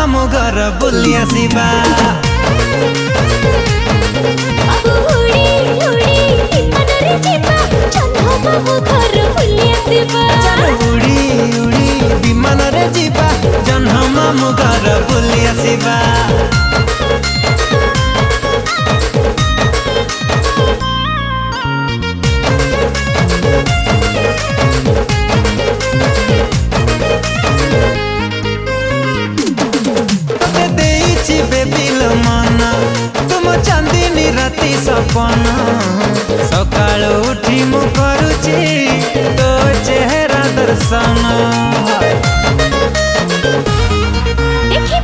मामू घर बुली आसिबा। उड़ी उड़ी विमान रे जीवा जन्ह मामू घर बुली आसिबा। तुम चांदनी राति सपना सकाल उठी मु करुची तो चेहरा दर्शन।